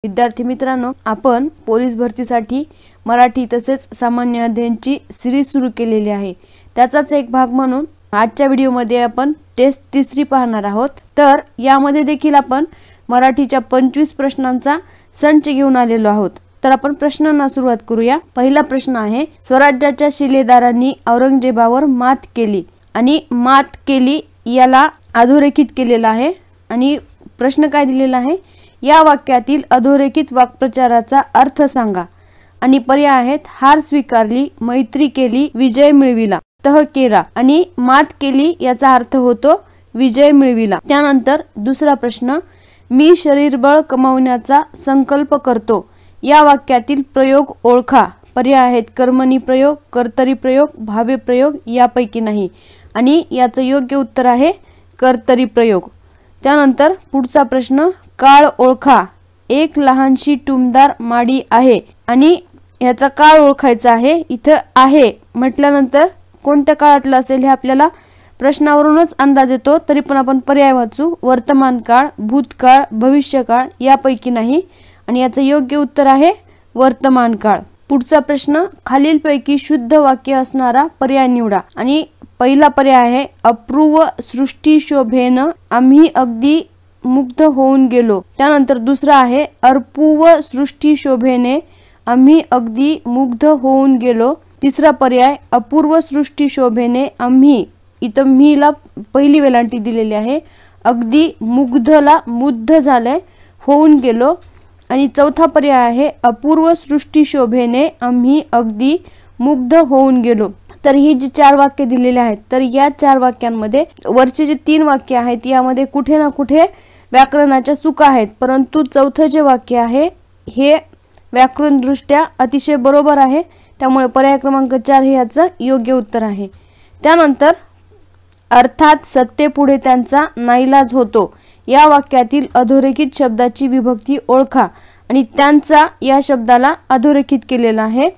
विद्यार्थी मित्रांनो, आपण पोलीस भरतीसाठी मराठी तसेच सामान्य अध्ययनची सिरीज सुरू केलेली आहे। त्याचाच एक भाग म्हणून आजच्या व्हिडिओमध्ये आपण टेस्ट तिसरी पाहणार आहोत। तर यामध्ये देखील आपण मराठीच्या 25 प्रश्नांचा संच घेऊन आलेलो आहोत। तर आपण प्रश्नांना सुरुवात करूया। पहिला प्रश्न आहे, स्वराज्याच्या शिलेदारांनी औरंगजेबावर मात केली आणि मात केली याला अधोरेखित केलेला आहे। आणि प्रश्न काय दिलेला आहे, या वाक्यातील अधोरेखित वाक्प्रचाराचा अर्थ सांगा। आणि पर्याय आहेत, हार स्वीकारली, मैत्री केली, विजय मिळविला, तह केला। आणि मात केली याचा अर्थ होतो विजय मिळविला। त्यानंतर दुसरा प्रश्न, मी शरीरबळ कमावण्याचा संकल्प करतो, या वाक्यातील प्रयोग ओळखा। पर्याय आहेत, कर्मणी प्रयोग, कर्तरी प्रयोग, भावे प्रयोग, यापैकी नाही। आणि याचं योग्य उत्तर आहे कर्तरी प्रयोग। त्यानंतर पुढचा प्रश्न, काळ ओळखा, एक लहानशी टुमदार माडी आहे। आणि याचा काळ ओळखायचा आहे। इथं आहे म्हटल्यानंतर कोणत्या काळातलं असेल हे आपल्याला प्रश्नावरूनच अंदाज येतो, तरी पण आपण पर्याय वाचू, वर्तमान काळ, भूतकाळ, भविष्यकाळ, यापैकी नाही। आणि याचं योग्य उत्तर आहे वर्तमान काळ। पुढचा प्रश्न, खालीलपैकी शुद्ध वाक्य असणारा पर्याय निवडा। आणि पहिला पर्याय आहे, अपूर्व सृष्टी शोभेनं आम्ही अगदी मुग्ध होऊन गेलो। त्यानंतर दुसरा आहे, अपूर्व सृष्टी शोभेने आम्ही अगदी मुग्ध होऊन गेलो। तिसरा पर्याय, अपूर्व सृष्टी शोभेने आम्ही, इथं मीला पहिली वेलांटी दिलेली आहे, अगदी मुग्धला मुग्ध झाले, होऊन गेलो। आणि चौथा पर्याय आहे, अपूर्व सृष्टी शोभेने आम्ही अगदी मुग्ध होऊन गेलो। तर ही जी 4 वाक्य दिलेले आहेत, तर या 4 वाक्यांमध्ये वरचे जे 3 वाक्य आहेत यामध्ये कुठे ना कुठे व्याकरणाच्या चुका आहेत, परंतु चौथं जे वाक्य आहे हे व्याकरण दृष्ट्या अतिशय बरोबर आहे। त्यामुळे पर्याय क्रमांक 4 हे याचं योग्य उत्तर आहे। त्यानंतर अर्थात सत्तेपुढे त्यांचा नाईलाज होतो, या वाक्यातील अधोरेखित शब्दाची विभक्ती ओळखा। आणि त्यांचा या शब्दाला अधोरेखित केलेला आहे।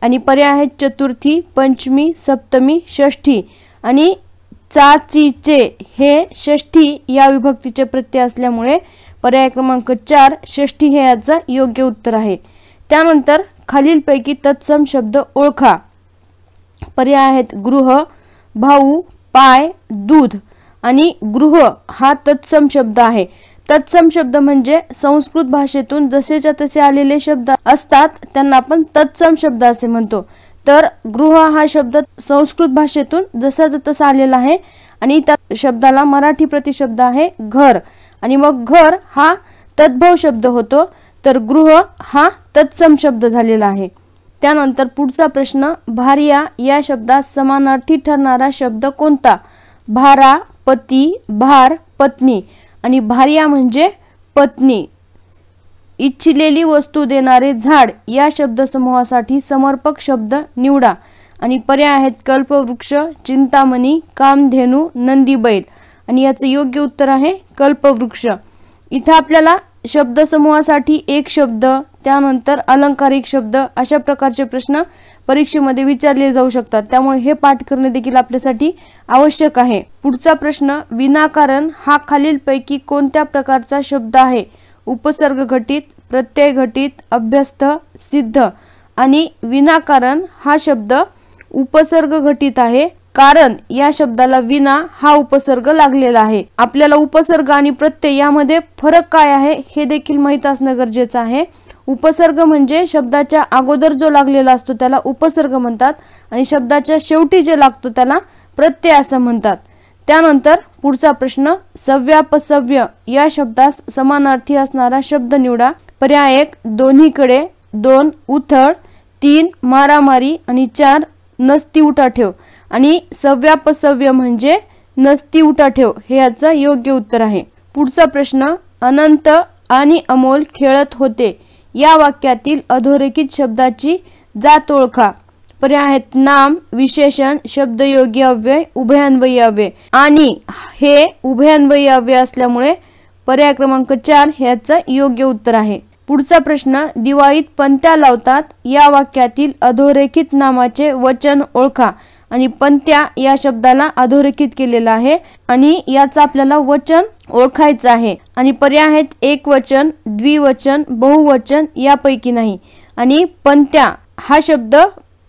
आणि पर्याय आहेत, चतुर्थी, पंचमी, सप्तमी, षष्ठी। आणि चा, ची, चे हे षष्ठी या विभक्तीचे प्रत्यय असल्यामुळे पर्याय क्रमांक 4 षष्ठी हे याचं योग्य उत्तर आहे। त्यानंतर खालीलपैकी तत्सम शब्द ओळखा। पर्याय आहेत, गृह, भाऊ, पाय, दूध। आणि गृह हा तत्सम शब्द आहे। तत्सम शब्द म्हणजे संस्कृत भाषेतून जसेच्या तसे आलेले शब्द असतात त्यांना आपण तत्सम शब्द असे म्हणतो। तर गृह हा शब्द संस्कृत भाषेतून जसाचा तसा आलेला आहे आणि त्या शब्दाला मराठी प्रतिशब्द आहे घर। आणि मग घर हा तद्भव शब्द होतो, तर गृह हा तत्सम शब्द झालेला आहे। त्यानंतर पुढचा प्रश्न, भार्या या शब्दात समानार्थी ठरणारा शब्द कोणता? भारा, पती, भार, पत्नी। आणि भार्या म्हणजे पत्नी। इच्छिलेली वस्तू देणारे झाड या शब्दसमूहासाठी समर्पक शब्द निवडा। आणि पर्याय आहेत, कल्पवृक्ष, चिंतामणी, कामधेनू, नंदीबैल। आणि याचं योग्य उत्तर आहे कल्पवृक्ष। इथं आपल्याला शब्दसमूहासाठी एक शब्द, त्यानंतर अलंकारिक शब्द अशा प्रकारचे प्रश्न परीक्षेमध्ये विचारले जाऊ शकतात, त्यामुळे हे पाठ करणे देखील आपल्यासाठी आवश्यक आहे। पुढचा प्रश्न, विनाकारण हा खालीलपैकी कोणत्या प्रकारचा शब्द आहे? उपसर्ग घटित, प्रत्यय घटित, अभ्यस्त, सिद्ध। आणि विनाकारण हा शब्द उपसर्ग घटित आहे, कारण या शब्दाला विना हा उपसर्ग लागलेला आहे। आपल्याला उपसर्ग आणि प्रत्यय यामध्ये फरक काय आहे हे देखील माहित असणं गरजेचं आहे। उपसर्ग म्हणजे शब्दाच्या अगोदर जो लागलेला असतो त्याला उपसर्ग म्हणतात, आणि शब्दाच्या शेवटी जे लागतो त्याला प्रत्यय असं म्हणतात। त्यानंतर पुढचा प्रश्न, सव्यापसव्य या शब्दास समानार्थी असणारा शब्द निवडा। पर्याय 1, दोन्हीकडे, 2, उथळ, 3, मारामारी, आणि 4, नसती उठाठेव। आणि सव्यापसव्य म्हणजे नसती उठाठेव हे याचं योग्य उत्तर आहे। पुढचा प्रश्न, अनंत आणि अमोल खेळत होते, या वाक्यातील अधोरेखित शब्दाची जात ओळखा। पर्याय आहेत, नाम, विशेषण, शब्दयोगी अव्यय, उभयान्वयी अव्यय। आणि हे उभयान्वयी अव्यय असल्यामुळे पर्याय क्रमांक 4 हे याचं योग्य उत्तर आहे। पुढचा प्रश्न, दिवाळीत पंत्या लावतात, या वाक्यातील अधोरेखित नामाचे वचन ओळखा। आणि पंत्या या शब्दाला अधोरेखित केलेला आहे आणि याचा आपल्याला वचन ओळखायचं आहे आणि पर्याय आहेत एकवचन, द्विवचन, बहुवचन यापैकी नाही। आणि पंत्या हा शब्द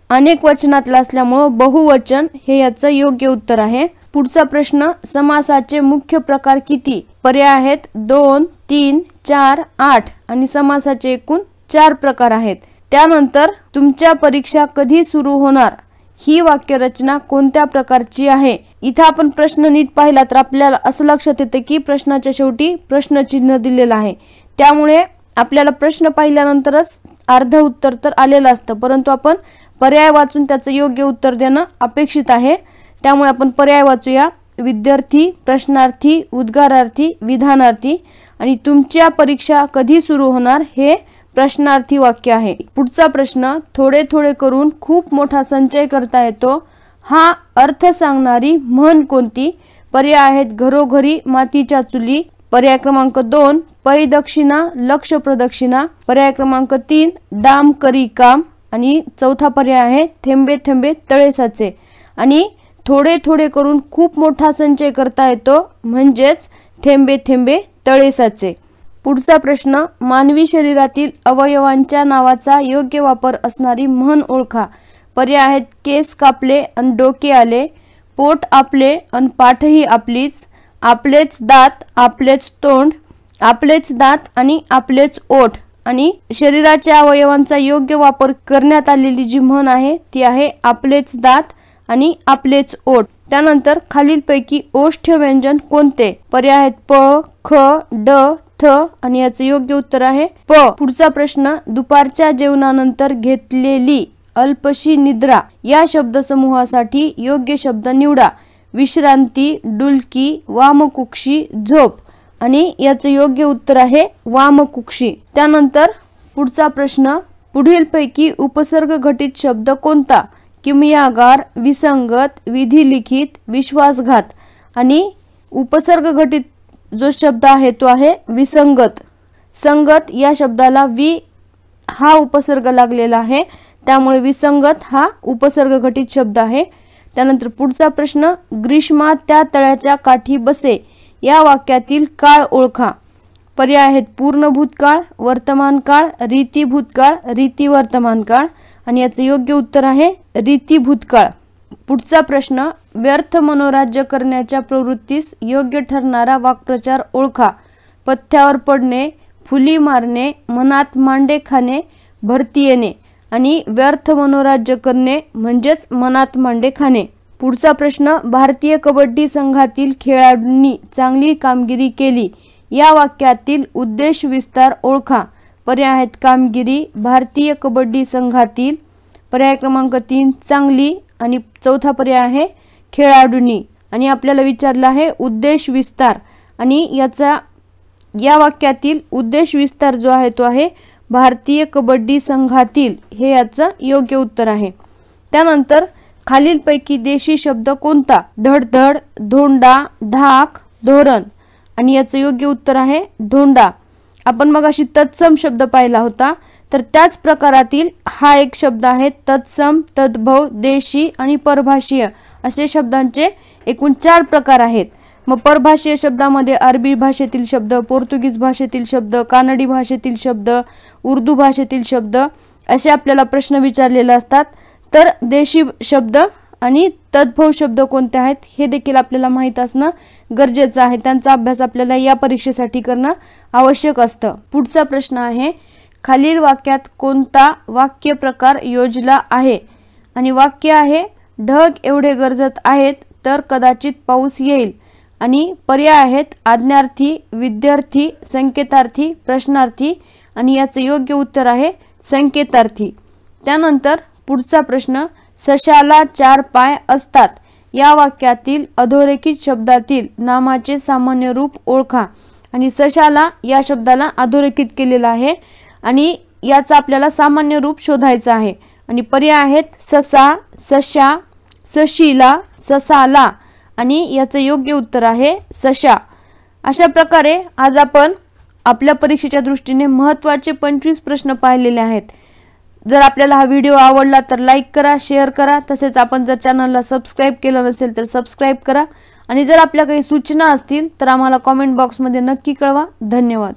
अनेक वचनातला असल्यामुळे बहुवचन हे याचं योग्य उत्तर आहे। पुढचा प्रश्न, समासाचे मुख्य प्रकार किती? पर्याय आहेत 2, 3, 4, 8 आणि समासाचे एकूण 4 प्रकार आहेत। त्यानंतर तुमच्या परीक्षा कधी सुरू होणार ही वाक्यरचना कोणत्या प्रकारची आहे? इथे आपण प्रश्न नीट पाहिला तर आपल्याला असं लक्षात येतं की प्रश्नाच्या शेवटी प्रश्नचिन्ह दिलेलं आहे, त्यामुळे आपल्याला प्रश्न पाहिल्यानंतरच अर्ध उत्तर तर आलेलं असतं, परंतु आपण पर्याय वाचून त्याचं योग्य उत्तर देणं अपेक्षित आहे। त्यामुळे आपण पर्याय वाचूया, विद्यार्थी, प्रश्नार्थी, उद्गारार्थी, विधानार्थी आणि तुमच्या परीक्षा कधी सुरू होणार हे प्रश्नार्थी वाक्य आहे। पुढचा प्रश्न, थोडे थोडे करून खूप मोठा संचय करता येतो हा अर्थ सांगणारी म्हण कोणती? पर्याय आहेत घरोघरी मातीच्या चुली, पर्याय क्रमांक 2 पै दक्षिणा लक्ष प्रदक्षिणा, पर्याय क्रमांक 3 दाम करी काम आणि चौथा पर्याय आहे थेंबे थेंबे तळे साचे। आणि थोडे थोडे करून खूप मोठा संचय करता येतो म्हणजेच थेंबे थेंबे तळे साचे। पुढचा प्रश्न, मानवी शरीरातील अवयवांच्या नावाचा योग्य वापर असणारी म्हण ओळखा। पर्याय आहेत केस कापले आणि डोके आले, पोट आपले आणि पाठही आपलीच, आपलेच दात आपलेच तोंड, आपलेच दात आणि आपलेच ओठ। आणि शरीराच्या अवयवांचा योग्य वापर करण्यात आलेली जी म्हण आहे ती आहे आपलेच दात आणि आपलेच ओठ। त्यानंतर खालीलपैकी ओष्ठ्य व्यंजन कोणते? पर्याय आहेत प, ख, ड, थ आणि याचे योग्य उत्तर आहे प। पुढचा प्रश्न, दुपारच्या जेवणानंतर घेतलेली अल्पशी निद्रा या शब्दसमूहासाठी योग्य शब्द निवडा। विश्रांती, डुलकी, वामकुक्षी, झोप आणि याचे योग्य उत्तर आहे वामकुक्षी। त्यानंतर पुढचा प्रश्न, पुढीलपैकी उपसर्ग घटित शब्द कोणता? किमयागार, विसंगत, विधिलिखित, विश्वासघात आणि उपसर्ग घटित जो शब्द आहे तो आहे विसंगत। संगत या शब्दाला वि हा उपसर्ग लागलेला आहे, त्यामुळे विसंगत हा उपसर्ग घटित शब्द आहे। त्यानंतर पुढचा प्रश्न, ग्रीष्मा त्या तळ्याच्या काठी बसे या वाक्यातील काळ ओळखा। पर्याय आहेत पूर्ण भूतकाळ, वर्तमान काळ, रीती भूतकाळ, रीती वर्तमान काळ आणि याचे योग्य उत्तर आहे रीती भूतकाळ। पुढचा प्रश्न, व्यर्थ मनोराज्य करण्याच्या प्रवृत्तीस योग्य ठरणारा वाक्प्रचार ओळखा। पथ्यावर पडणे, फुली मारणे, मनात मांडे खाणे, भरती येणे आणि व्यर्थ मनोराज्य करणे म्हणजेच मनात मांडे खाणे। पुढचा प्रश्न, भारतीय कबड्डी संघातील खेळाडूंनी चांगली कामगिरी केली या वाक्यातील उद्देश विस्तार ओळखा। पर्याय आहेत कामगिरी, भारतीय कबड्डी संघातील, पर्याय क्रमांक 3 चांगली आणि चौथा पर्याय आहे खेळाडूंनी आणि आपल्याला विचारला आहे उद्देश विस्तार आणि या वाक्यातील उद्देश विस्तार जो आहे तो आहे भारतीय कबड्डी संघातील, हे याचं योग्य उत्तर आहे। त्यानंतर खालीलपैकी देशी शब्द कोणता? धडधड, धोंडा, धाक, धोरण आणि याचं योग्य उत्तर आहे धोंडा। आपण मगाशी तत्सम शब्द पाहिला होता, तर त्याच प्रकारातील हा एक शब्द आहे तत्सम, तद्भव, देशी आणि परभाषीय असे शब्दांचे एकूण 4 प्रकार आहेत। मग परभाषीय शब्दामध्ये अरबी भाषेतील शब्द, पोर्तुगीज भाषेतील शब्द, कानडी भाषेतील शब्द, उर्दू भाषेतील शब्द असे आपल्याला प्रश्न विचारलेले असतात। तर देशी शब्द आणि तद्भव शब्द कोणते आहेत हे देखील आपल्याला माहित असणं गरजेचं आहे, त्यांचा अभ्यास आपल्याला या परीक्षेसाठी करणं आवश्यक असतं। पुढचा प्रश्न आहे, खालील वाक्यात कोणता वाक्य प्रकार योजला आहे? आणि वाक्य आहे ढग एवढे गरजत आहेत तर कदाचित पाऊस येईल आणि पर्याय आहेत आज्ञार्थी, विद्यार्थी, संकेतार्थी, प्रश्नार्थी आणि याचे योग्य उत्तर आहे संकेतार्थी। त्यानंतर पुढचा प्रश्न, सशाला 4 पाय असतात या वाक्यातील अधोरेखित शब्दातील नामाचे सामान्य रूप ओळखा। आणि सशाला या शब्दाला अधोरेखित केलेला आहे आणि याचा आपल्याला सामान्य रूप शोधायचं आहे आणि पर्याय आहेत ससा, सशा, सशीला, ससाला आणि याचं योग्य उत्तर आहे सशा। अशा प्रकारे आज आपण आपल्या परीक्षेच्या दृष्टीने महत्त्वाचे 25 प्रश्न पाहिलेले आहेत। जर आपल्याला हा व्हिडिओ आवडला तर लाईक करा, शेअर करा. तसेच आपण जर चॅनलला सबस्क्राईब केलं नसेल तर सबस्क्राईब करा. आणि जर आपल्या काही सूचना असतील तर आम्हाला कमेंट बॉक्समध्ये नक्की कळवा. धन्यवाद.